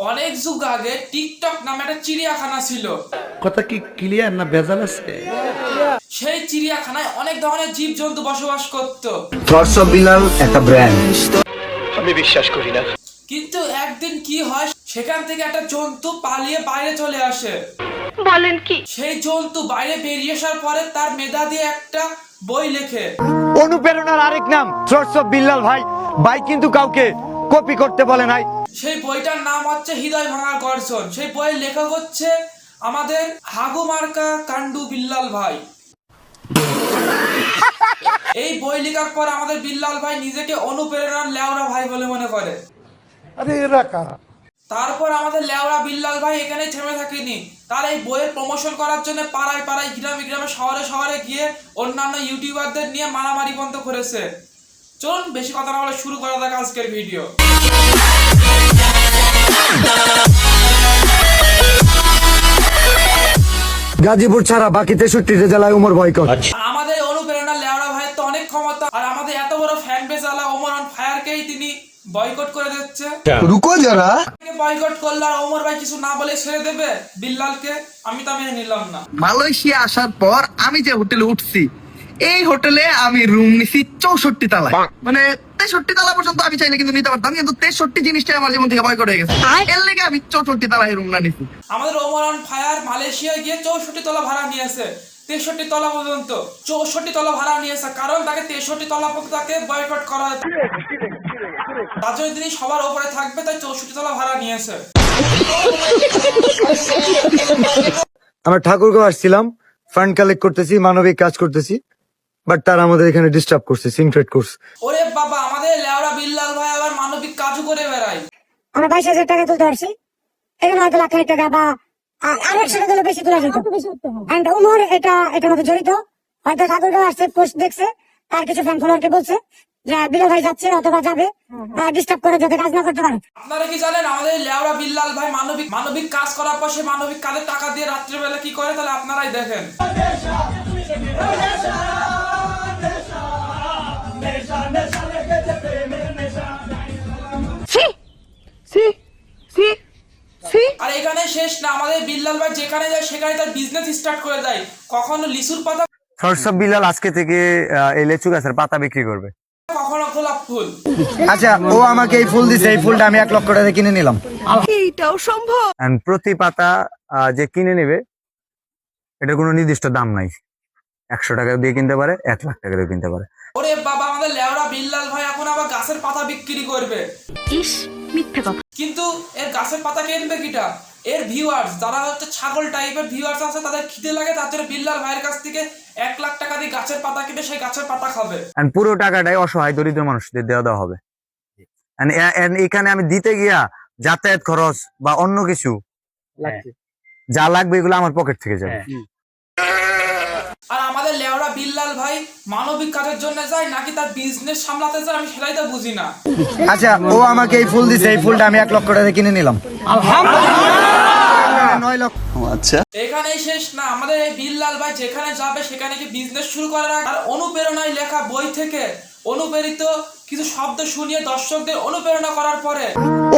অনেক যুগ আগে টিকটক নামে একটা চিড়িয়াখানা ছিল। কথা কি ক্লিয়ার না ভেজাল আছে? সেই চিড়িয়াখানায় অনেক ধরনের জীবজন্তু বসবাস করত। বিলাল একটা ব্র্যান্ড। আমি বিশ্বাস করি না। কিন্তু একদিন কি হয়, সেখান থেকে একটা জন্তু পালিয়ে বাইরে চলে আসে। বলেন কি? সেই জন্তু বাইরে বেরিয়ে আসার পরে তার মেধা দিয়ে একটা বই লেখে। অনুপ্রেরণার আরেক নাম থটস অফ বিল্লাল ভাই। ভাই কিন্তু কাউকে কপি করতে বলে নাই। সেই বইটার নাম হচ্ছে হৃদয় ভাঙার গর্জন। সেই বইয়ের লেখক হচ্ছে আমাদের হাগু মার্কা কান্ডু বিল্লাল ভাই। এই বই লেখার পর আমাদের বিল্লাল ভাই নিজেকে অনুপ্রেরণার লেওরা ভাই বলে মনে করে। আরে এরা কারা? তারপর আমাদের লেওরা বিল্লাল ভাই এখানে থেমে থাকেনি। তার এই বইয়ের প্রমোশন করার জন্য পাড়ায় পাড়ায়, গ্রামে গ্রামে, শহরে শহরে গিয়ে অন্যান্য ইউটিউবারদের নিয়ে মারামারি বন্ধ করেছে। চলুন বেশি কথা না বলে শুরু করা যাক আজকের ভিডিও। গাজীপুর ছাড়া বাকি 63 জেলায় উমর বয়কট। আমাদের অনুপ্রেরণা লেওড়া ভাইয়ের তো অনেক ক্ষমতা, আর আমাদের এত বড় ফ্যান বেস আলা ওমর অন ফায়ারকেই তিনি বয়কট করে দিচ্ছে। রুকো যারা বয়কট করলে আর ওমর ভাই কিছু না বলে ছেড়ে দেবে বিল্লালকে? আমি তো মেনে নিলাম না। মালয়েশিয়া আসার পর আমি যে হোটেলে উঠছি, এই হোটেলে আমি রুম নিছি 64 তলায়। মানে 63 তলা পর্যন্ত আমি চাইলে কিন্তু নিতে পারতাম, কিন্তু 63 জিনিসটাই আমার জীবন থেকে বয়কট হয়ে গেছে। এর লেগে আমি 64 তলায় রুম না নিছি। আমাদের ওমর অন ফায়ার মালয়েশিয়ায় গিয়ে 64 তলা ভাড়া নিয়েছে। 63 তলা পর্যন্ত 64 তলা ভাড়া নিয়েছে, কারণ তাকে 63 তলা পর্যন্ত তাকে বয়কট করা হয়েছে। তার জন্য তিনি সবার উপরে থাকবে, তাই 64 তলা ভাড়া নিয়েছে। আমরা ঠাকুরগাঁও আসছিলাম, ফান্ড কালেক্ট করতেছি, মানবিক কাজ করতেছি, বাট তারা আমাদের এখানে ডিস্টার্ব করছে, সিনক্রেট করছে। ওরে বাবা, আমাদের লেওড়া বিল্লাল ভাই আবার মানবিক কাজও করে বেড়ায়। আমরা 22,000 টাকা তুলতে পারছি, এখানে হয়তো লাখ টাকা বা আরো 100 টাকা বেশি তোলা যেত। এন্ড উমর এটার মধ্যে জড়িত। হয়তো ঠাকুরগাঁও আসছে, পোস্ট দেখছে, তার কিছু ফ্যান ফলোয়ারকে বলছে যে বিল্লাল ভাই যাচ্ছে অথবা যাবে, ডিস্টার্ব করে যাতে কাজ না করতে পারে। আপনারা কি জানেন আমাদের লেওড়া বিল্লাল ভাই মানবিক কাজ করার পর সে মানবিক কাজের টাকা দিয়ে রাত্রিবেলা কি করে? তাহলে আপনারাই দেখেন। আর এখানে শেষ না, আমাদের বিল্লাল ভাই যেখানে যায় সেখানে তার বিজনেস স্টার্ট করে দেয়। কখনো লিচুর পাতা, থটস অফ বিল্লাল আজকে থেকে এই লেচু গাছের পাতা বিক্রি করবে। কখনো গোলাপ ফুল। আচ্ছা, ও আমাকে এই ফুল দিছে, এই ফুলটা আমি 1 লক্ষ টাকা কিনে নিলাম। এইটাও সম্ভব? এন্ড প্রতি পাতা যে কিনে নেবে, এটা কোনো নির্দিষ্ট দাম নাই। 100 টাকা দিয়ে কিনতে পারে, 1 লাখ টাকা দিয়ে কিনতে পারে। ওরে বাবা, আমাদের লেওড়া বিল্লাল ভাই এখন আবার গাছের পাতা বিক্রি করবে। ইস, মিথ্যে কথা। কিন্তু এর গাছের পাতা কিনবে কিটা? এর ভিউয়ার্স, যারা হচ্ছে ছাগল টাইপের ভিউয়ার্স আছে, তাদের খিদে লাগে, তার জন্য বিল্লাল ভাইয়ের কাছ থেকে 1 লাখ টাকা দিয়ে গাছের পাতা কিনে সেই গাছের পাতা খাবে। এন্ড পুরো টাকাটাই অসহায় দরিদ্র মানুষদের দেওয়া হবে। এন্ড এখানে আমি দিতে গিয়া যাতায়াত খরচ বা অন্য কিছু যা লাগবে এগুলো আমার পকেট থেকে যাবে। আর আমাদের লেওড়া বিল্লাল ভাই মানবিক কাজের জন্য যায় নাকি তার বিজনেস সামলাতে যায়, আমি সেটাই তো বুঝি না। আচ্ছা, ও আমাকে এই ফুল দিছে, এই ফুলটা আমি 1 লক্ষ টাকা কিনে নিলাম। আলহামদুলিল্লাহ। 9 লক্ষ। আচ্ছা, এখানেই শেষ না, আমাদের এই বিল্লাল ভাই যেখানে যাবে সেখানে কি বিজনেস শুরু করার আগে আর অনুপ্রেরণায় লেখা বই থেকে অনুপ্রেরিত কিছু শব্দ শুনিয়ে দর্শকদের অনুপ্রেরণা করার পরে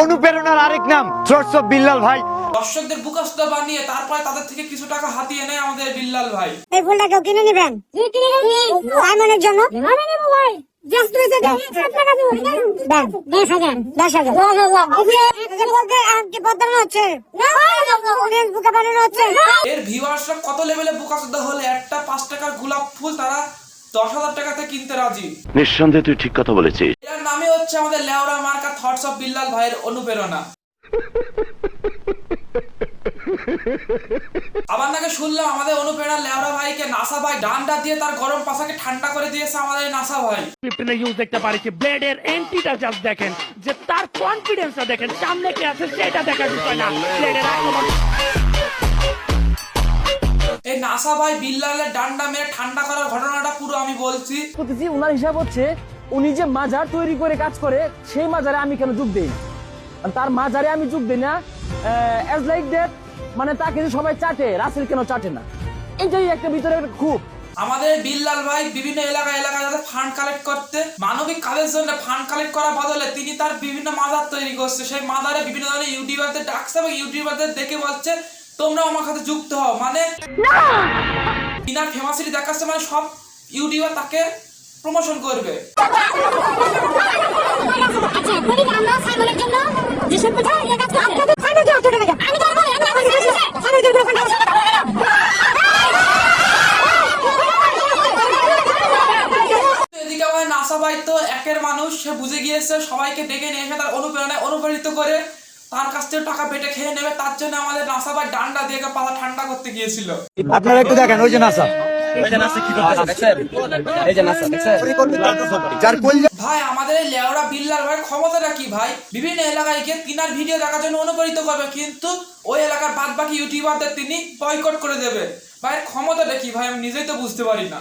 অনুপ্রেরণার আরেক নাম থটস অফ বিল্লাল ভাই। দর্শকদের বুকাস্ত বানিয়ে তারপরে তাদের থেকে কিছু টাকা হাতিয়ে নেয় আমাদের বিল্লাল ভাই। এই ফুলটা কেউ কিনে নেবেন সাইমনের জন্য? আমি নেব ভাই। জাস্ট 10,000 টাকা দেব। 10,000 বলতে কি বদলানো হচ্ছে? অডিয়েন্স বুকা বানানো হচ্ছে। এর ভিউয়ার্সরা কত লেভেলে বুকাস্ত হলে একটা 5 টাকার গোলাপ ফুল তারা 10,000 টাকাতে কিনতে রাজি। নিঃসন্দেহে তুই ঠিক কথা বলেছিস। এর নামে হচ্ছে আমাদের লেওড়া মার্কা থটস অফ বিল্লাল ভাইয়ের অনুপ্রেরণা। আবার নাকি শুনলাম আমাদের অনুপ্রেরণা লেওড়া ভাইকে নাসা ভাই ডান্ডা দিয়ে তার গরম পাশাকে ঠান্ডা করে দিয়েছে আমাদের নাসা ভাই। ইউজ দেখতে পারি ব্লেডের এন্টিটা জাস্ট দেখেন, যে তার কনফিডেন্সটা দেখেন, সামনে কে আছে সেটা দেখার বিষয় না, ব্লেডের আক্রমণ। এই নাসা ভাই বিল্লালের ডান্ডা মেরে ঠান্ডা করার ঘটনাটা পুরো আমি বলছি। ওনার হিসাব হচ্ছে উনি যে মাজার তৈরি করে কাজ করে, সেই মাজারে আমি কেন যোগ দেই? তার মাজারে আমি যোগ দিই না, অ্যাজ লাইক দ্যাট, মানে তাকে যে সবাই চাটে, রাসেল কেন চাটে না? এটাই একটা ভিতরে একটা খুব আমাদের বিল্লাল ভাই বিভিন্ন এলাকায় যাতে ফান্ড কালেক্ট করতে মানবিক কাজের জন্য ফান্ড কালেক্ট করার বদলে তিনি তার বিভিন্ন মাদার তৈরি করছে। সেই মাদারে বিভিন্ন ধরনের ইউটিউবারদের ডাকছে এবং ইউটিউবারদের দেখে বলছে তোমরাও আমার সাথে যুক্ত হও, মানে বিনা ফেমাসিটি দেখাচ্ছে, মানে সব ইউটিউবার তাকে প্রমোশন করবে। এদিকে আমার নাসা ভাই তো একের মানুষ, সে বুঝে গিয়েছে সবাইকে ডেকে নিয়ে এসে তার অনুপ্রেরণায় অনুপ্রাণিত করে তার কাছ থেকে টাকা পেটে খেয়ে নেবে। তার জন্য আমাদের নাসা ভাই ডান্ডা দিয়ে পাতা ঠান্ডা করতে গিয়েছিল। আপনারা একটু দেখেন ওই যে নাসা, ভাই আমাদের এই লেওড়া বিল্লাল ভাই ক্ষমতাটা কি ভাই? বিভিন্ন এলাকায় গিয়ে তিনার ভিডিও দেখার জন্য অনুপ্রাণিত করবে, কিন্তু ওই এলাকার বাদ বাকি ইউটিউবারদের তিনি বয়কট করে দেবে। ভাই ক্ষমতাটা কি ভাই? আমি নিজেই তো বুঝতে পারি না।